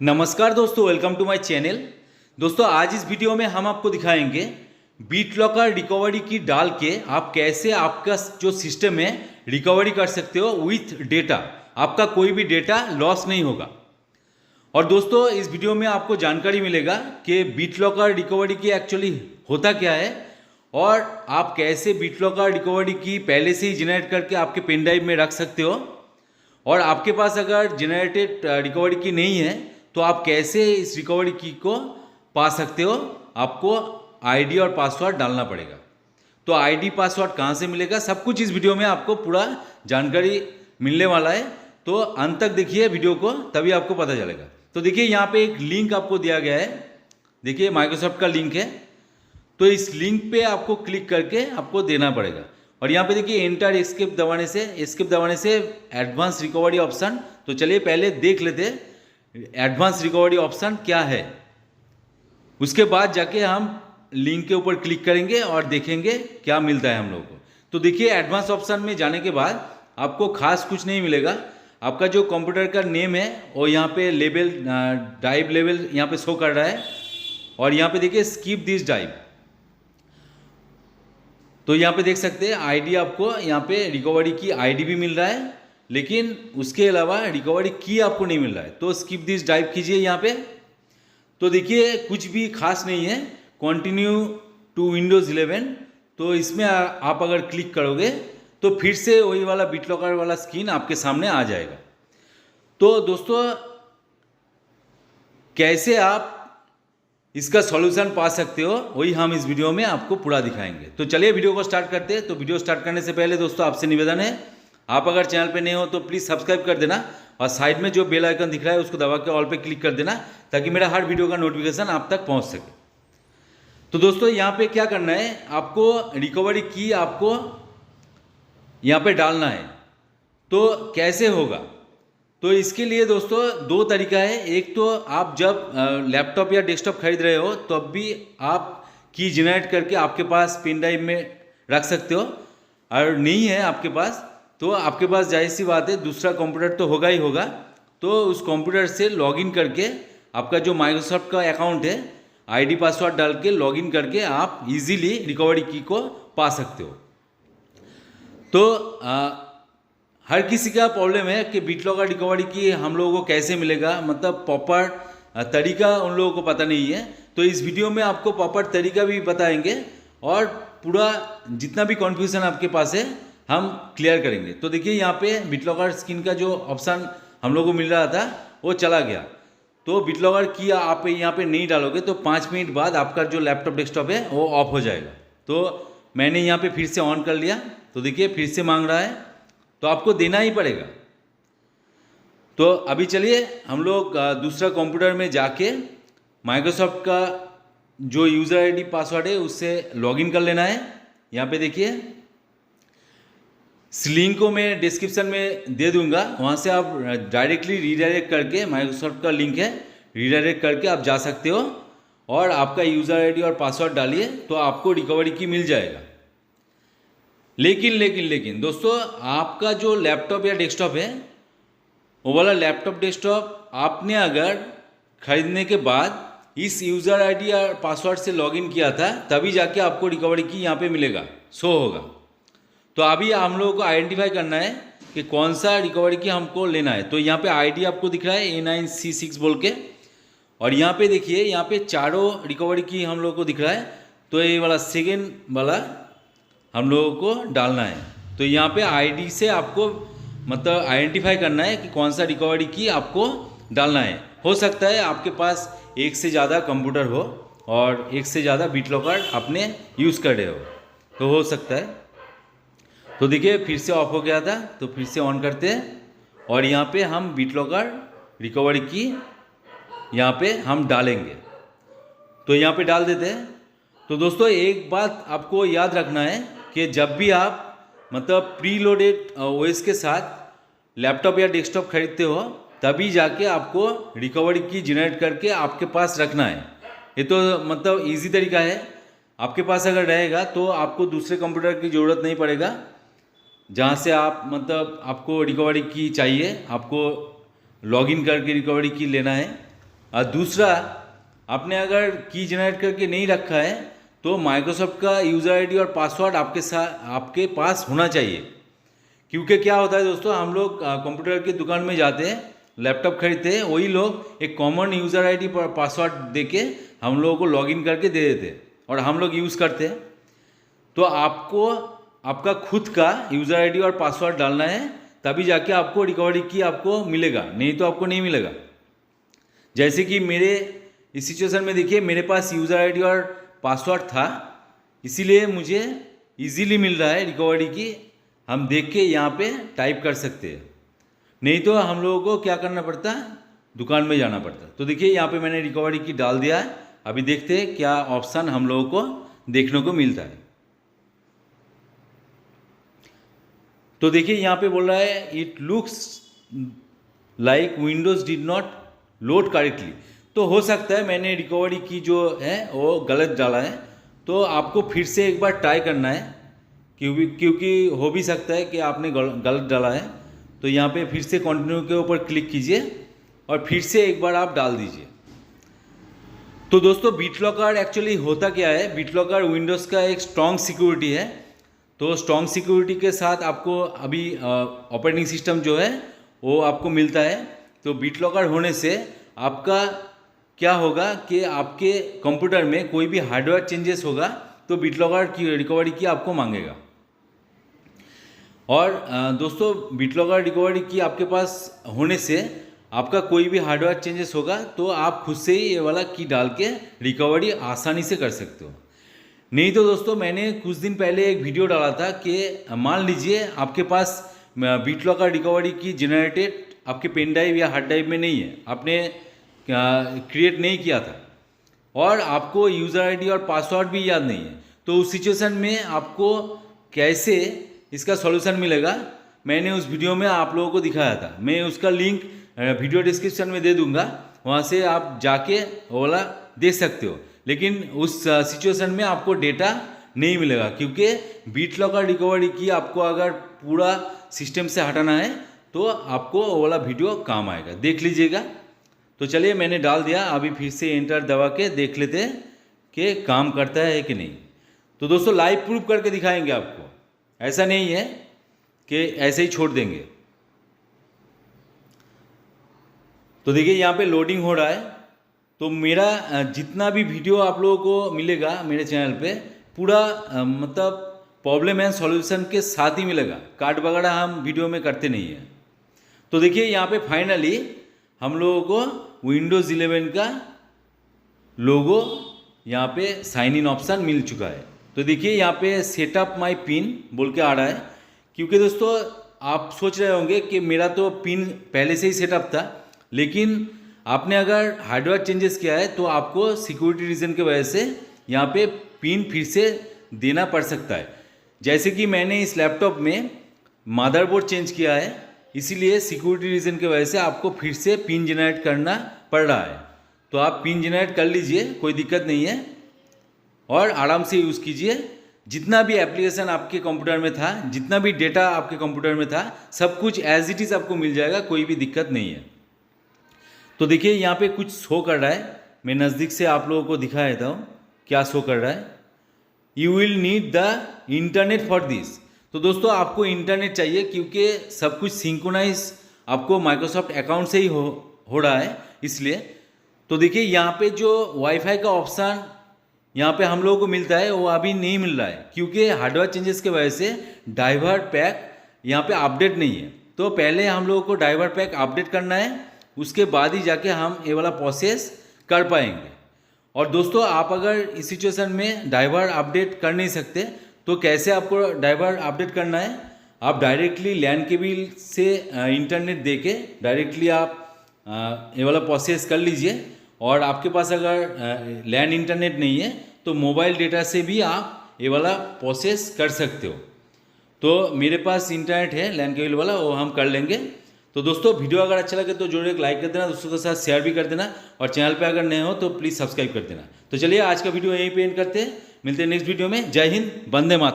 नमस्कार दोस्तों, welcome to my channel. दोस्तों आज इस वीडियो में हम आपको दिखाएंगे बीटलॉकर रिकवरी की डाल के आप कैसे आपका जो सिस्टम है रिकवरी कर सकते हो विथ डेटा। आपका कोई भी डेटा लॉस नहीं होगा। और दोस्तों इस वीडियो में आपको जानकारी मिलेगा कि बीटलॉकर रिकवरी की एक्चुअली होता क्या है और आप कैसे बीटलॉकर रिकवरी की पहले से ही जनरेट करके आपके पेन ड्राइव में रख सकते हो। और आपके पास अगर जनरेटेड रिकवरी की नहीं है तो आप कैसे इस रिकवरी की को पा सकते हो। आपको आईडी और पासवर्ड डालना पड़ेगा। तो आईडी पासवर्ड कहाँ से मिलेगा, सब कुछ इस वीडियो में आपको पूरा जानकारी मिलने वाला है। तो अंत तक देखिए वीडियो को, तभी आपको पता चलेगा। तो देखिए यहाँ पे एक लिंक आपको दिया गया है, देखिए माइक्रोसॉफ्ट का लिंक है। तो इस लिंक पे आपको क्लिक करके आपको देना पड़ेगा। और यहाँ पे देखिए एंटर एस्केप दबाने से एडवांस रिकवरी ऑप्शन। तो चलिए पहले देख लेते हैं एडवांस रिकवरी ऑप्शन क्या है। उसके बाद जाके हम लिंक के ऊपर क्लिक करेंगे और देखेंगे क्या मिलता है हम लोगों को। तो देखिए एडवांस ऑप्शन में जाने के बाद आपको खास कुछ नहीं मिलेगा। आपका जो कंप्यूटर का नेम है वो यहाँ पे लेवल ड्राइव लेवल यहाँ पे शो कर रहा है। और यहाँ पे देखिए स्किप दिस ड्राइव। तो यहाँ पे देख सकते हैं आईडी, आपको यहाँ पे रिकवरी की आईडी भी मिल रहा है, लेकिन उसके अलावा रिकवरी की आपको नहीं मिल रहा है। तो स्किप दिस ड्राइव कीजिए यहाँ पे। तो देखिए कुछ भी खास नहीं है, कंटिन्यू टू विंडोज़ 11। तो इसमें आप अगर क्लिक करोगे तो फिर से वही वाला बीटलॉकर वाला स्क्रीन आपके सामने आ जाएगा। तो दोस्तों कैसे आप इसका सॉल्यूशन पा सकते हो वही हम इस वीडियो में आपको पूरा दिखाएंगे। तो चलिए वीडियो को स्टार्ट करते हैं। तो वीडियो स्टार्ट करने से पहले दोस्तों आपसे निवेदन है, आप अगर चैनल पे नए हो तो प्लीज़ सब्सक्राइब कर देना और साइड में जो बेल आइकन दिख रहा है उसको दबा के ऑल पे क्लिक कर देना, ताकि मेरा हर वीडियो का नोटिफिकेशन आप तक पहुंच सके। तो दोस्तों यहाँ पे क्या करना है, आपको रिकवरी की आपको यहाँ पे डालना है। तो कैसे होगा, तो इसके लिए दोस्तों दो तरीका है। एक तो आप जब लैपटॉप या डेस्कटॉप खरीद रहे हो तब भी आप की जनरेट करके आपके पास पेन ड्राइव में रख सकते हो। और नहीं है आपके पास तो आपके पास जाहिर सी बात है दूसरा कंप्यूटर तो होगा ही होगा। तो उस कंप्यूटर से लॉगिन करके आपका जो माइक्रोसॉफ्ट का अकाउंट है आईडी पासवर्ड डाल के लॉगिन करके आप इजीली रिकवरी की को पा सकते हो। तो हर किसी का प्रॉब्लम है कि बीटलॉकर रिकवरी की हम लोगों को कैसे मिलेगा, मतलब प्रॉपर तरीका उन लोगों को पता नहीं है। तो इस वीडियो में आपको प्रॉपर तरीका भी बताएंगे और पूरा जितना भी कन्फ्यूजन आपके पास है हम क्लियर करेंगे। तो देखिए यहाँ पे बीटलॉकर स्क्रीन का जो ऑप्शन हम लोगों को मिल रहा था वो चला गया। तो बीटलॉकर की आप यहाँ पे नहीं डालोगे तो 5 मिनट बाद आपका जो लैपटॉप डेस्कटॉप है वो ऑफ हो जाएगा। तो मैंने यहाँ पे फिर से ऑन कर लिया। तो देखिए फिर से मांग रहा है, तो आपको देना ही पड़ेगा। तो अभी चलिए हम लोग दूसरा कंप्यूटर में जाके माइक्रोसॉफ्ट का जो यूज़र आईडी पासवर्ड है उससे लॉगिन कर लेना है। यहाँ पे देखिए इस लिंक को मैं डिस्क्रिप्शन में दे दूंगा, वहाँ से आप डायरेक्टली रीडायरेक्ट करके, माइक्रोसॉफ्ट का लिंक है, रीडायरेक्ट करके आप जा सकते हो और आपका यूज़र आईडी और पासवर्ड डालिए तो आपको रिकवरी की मिल जाएगा। लेकिन दोस्तों आपका जो लैपटॉप या डेस्कटॉप है वो वाला लैपटॉप डेस्कटॉप आपने अगर खरीदने के बाद इस यूज़र आईडी और पासवर्ड से लॉगिन किया था तभी जाके आपको रिकवरी की यहाँ पे मिलेगा, शो होगा। तो अभी हम लोगों को आइडेंटिफाई करना है कि कौन सा रिकवरी की हमको लेना है। तो यहाँ पे आईडी आपको दिख रहा है A9C6 बोल के, और यहाँ पे देखिए यहाँ पे चारों रिकवरी की हम लोगों को दिख रहा है। तो ये वाला सेकेंड वाला हम लोगों को डालना है। तो यहाँ पे आईडी से आपको मतलब आइडेंटिफाई करना है कि कौन सा रिकवरी की आपको डालना है। हो सकता है आपके पास एक से ज़्यादा कंप्यूटर हो और एक से ज़्यादा बीटलॉकर आपने यूज़ कर रहे हो, तो हो सकता है। तो देखिए फिर से ऑफ हो गया था, तो फिर से ऑन करते हैं और यहाँ पे हम बीटलॉकर रिकवरी की यहाँ पे हम डालेंगे। तो यहाँ पे डाल देते हैं। तो दोस्तों एक बात आपको याद रखना है कि जब भी आप मतलब प्री लोडेड ओएस के साथ लैपटॉप या डेस्कटॉप खरीदते हो तभी जाके आपको रिकवरी की जनरेट करके आपके पास रखना है। ये तो मतलब इजी तरीका है। आपके पास अगर रहेगा तो आपको दूसरे कंप्यूटर की ज़रूरत नहीं पड़ेगा जहाँ से आप मतलब आपको रिकवरी की चाहिए, आपको लॉगिन करके रिकवरी की लेना है। और दूसरा, आपने अगर की जनरेट करके नहीं रखा है तो माइक्रोसॉफ्ट का यूज़र आईडी और पासवर्ड आपके पास होना चाहिए। क्योंकि क्या होता है दोस्तों, हम लोग कंप्यूटर की दुकान में जाते हैं, लैपटॉप खरीदते हैं, वही लोग एक कॉमन यूज़र आईडी पर पासवर्ड देके हम लोगों को लॉगिन करके दे देते हैं और हम लोग यूज़ करते हैं। तो आपको आपका खुद का यूज़र आईडी और पासवर्ड डालना है, तभी जाके आपको रिकवरी की आपको मिलेगा, नहीं तो आपको नहीं मिलेगा। जैसे कि मेरे इस सिचुएशन में देखिए, मेरे पास यूज़र आईडी और पासवर्ड था, इसीलिए मुझे इजीली मिल रहा है रिकवरी की। हम देख के यहाँ पे टाइप कर सकते हैं, नहीं तो हम लोगों को क्या करना पड़ता, दुकान में जाना पड़ता। तो देखिए यहाँ पे मैंने रिकवरी की डाल दिया है। अभी देखते हैं क्या ऑप्शन हम लोगों को देखने को मिलता है। तो देखिए यहाँ पे बोल रहा है it looks like Windows did not load correctly. तो हो सकता है मैंने रिकवरी की जो है वो गलत डाला है, तो आपको फिर से एक बार ट्राई करना है, क्योंकि हो भी सकता है कि आपने गलत डाला है। तो यहाँ पे फिर से कंटिन्यू के ऊपर क्लिक कीजिए और फिर से एक बार आप डाल दीजिए। तो दोस्तों BitLocker एक्चुअली होता क्या है, BitLocker विंडोज़ का एक स्ट्रॉन्ग सिक्योरिटी है। तो स्ट्रॉन्ग सिक्योरिटी के साथ आपको अभी ऑपरेटिंग सिस्टम जो है वो आपको मिलता है। तो BitLocker होने से आपका क्या होगा कि आपके कंप्यूटर में कोई भी हार्डवेयर चेंजेस होगा तो BitLocker की रिकवरी की आपको मांगेगा। और दोस्तों BitLocker रिकवरी की आपके पास होने से आपका कोई भी हार्डवेयर चेंजेस होगा तो आप खुद से ही ये वाला की डाल के रिकवरी आसानी से कर सकते हो। नहीं तो दोस्तों मैंने कुछ दिन पहले एक वीडियो डाला था कि मान लीजिए आपके पास BitLocker रिकवरी की जनरेटेड आपके पेन ड्राइव या हार्ड ड्राइव में नहीं है, आपने क्रिएट नहीं किया था और आपको यूज़र आईडी और पासवर्ड भी याद नहीं है। तो उस सिचुएशन में आपको कैसे इसका सॉल्यूशन मिलेगा, मैंने उस वीडियो में आप लोगों को दिखाया था। मैं उसका लिंक वीडियो डिस्क्रिप्शन में दे दूंगा, वहाँ से आप जाके वो वाला देख सकते हो। लेकिन उस सिचुएशन में आपको डेटा नहीं मिलेगा, क्योंकि BitLocker रिकवरी की आपको अगर पूरा सिस्टम से हटाना है तो आपको वो वाला वीडियो काम आएगा, देख लीजिएगा। तो चलिए मैंने डाल दिया, अभी फिर से एंटर दबा के देख लेते हैं कि काम करता है कि नहीं। तो दोस्तों लाइव प्रूफ करके दिखाएंगे आपको, ऐसा नहीं है कि ऐसे ही छोड़ देंगे। तो देखिए यहाँ पे लोडिंग हो रहा है। तो मेरा जितना भी वीडियो आप लोगों को मिलेगा मेरे चैनल पे, पूरा मतलब प्रॉब्लम एंड सॉल्यूशन के साथ ही मिलेगा, कार्ड वगैरह हम वीडियो में करते नहीं हैं। तो देखिए यहाँ पे फाइनली हम लोगों को विंडोज़ 11 का लोगो यहाँ पे साइन इन ऑप्शन मिल चुका है। तो देखिए यहाँ पे सेटअप माय पिन बोल के आ रहा है, क्योंकि दोस्तों आप सोच रहे होंगे कि मेरा तो पिन पहले से ही सेटअप था, लेकिन आपने अगर हार्डवेयर चेंजेस किया है तो आपको सिक्योरिटी रीज़न की वजह से यहाँ पे पिन फिर से देना पड़ सकता है। जैसे कि मैंने इस लैपटॉप में मदरबोर्ड चेंज किया है, इसीलिए सिक्योरिटी रीज़न की वजह से आपको फिर से पिन जनरेट करना पड़ रहा है। तो आप पिन जनरेट कर लीजिए, कोई दिक्कत नहीं है, और आराम से यूज़ कीजिए। जितना भी एप्लीकेशन आपके कंप्यूटर में था, जितना भी डेटा आपके कंप्यूटर में था, सब कुछ एज इट इज़ आपको मिल जाएगा, कोई भी दिक्कत नहीं है। तो देखिए यहाँ पे कुछ शो कर रहा है, मैं नज़दीक से आप लोगों को दिखा देता हूँ क्या शो कर रहा है। You will need the internet for this. तो दोस्तों आपको इंटरनेट चाहिए, क्योंकि सब कुछ सिंक्रोनाइज आपको माइक्रोसॉफ्ट अकाउंट से ही हो रहा है, इसलिए। तो देखिए यहाँ पे जो वाईफाई का ऑप्शन यहाँ पे हम लोगों को मिलता है वो अभी नहीं मिल रहा है, क्योंकि हार्डवेयर चेंजेस की वजह से ड्राइवर पैक यहाँ पे अपडेट नहीं है। तो पहले हम लोगों को ड्राइवर पैक अपडेट करना है, उसके बाद ही जाके हम ये वाला प्रोसेस कर पाएंगे। और दोस्तों आप अगर इस सिचुएशन में ड्राइवर अपडेट कर नहीं सकते तो कैसे आपको ड्राइवर अपडेट करना है, आप डायरेक्टली लैन केबल से इंटरनेट देके डायरेक्टली आप ये वाला प्रोसेस कर लीजिए। और आपके पास अगर लैन इंटरनेट नहीं है तो मोबाइल डेटा से भी आप ये वाला प्रोसेस कर सकते हो। तो मेरे पास इंटरनेट है लैन केबल वाला, वो हम कर लेंगे। तो दोस्तों वीडियो अगर अच्छा लगे तो जरूर एक लाइक कर देना, दोस्तों के साथ शेयर भी कर देना, और चैनल पे अगर नए हो तो प्लीज़ सब्सक्राइब कर देना। तो चलिए आज का वीडियो यहीं पे एंड करते हैं, मिलते हैं नेक्स्ट वीडियो में। जय हिंद, वंदे मातरम।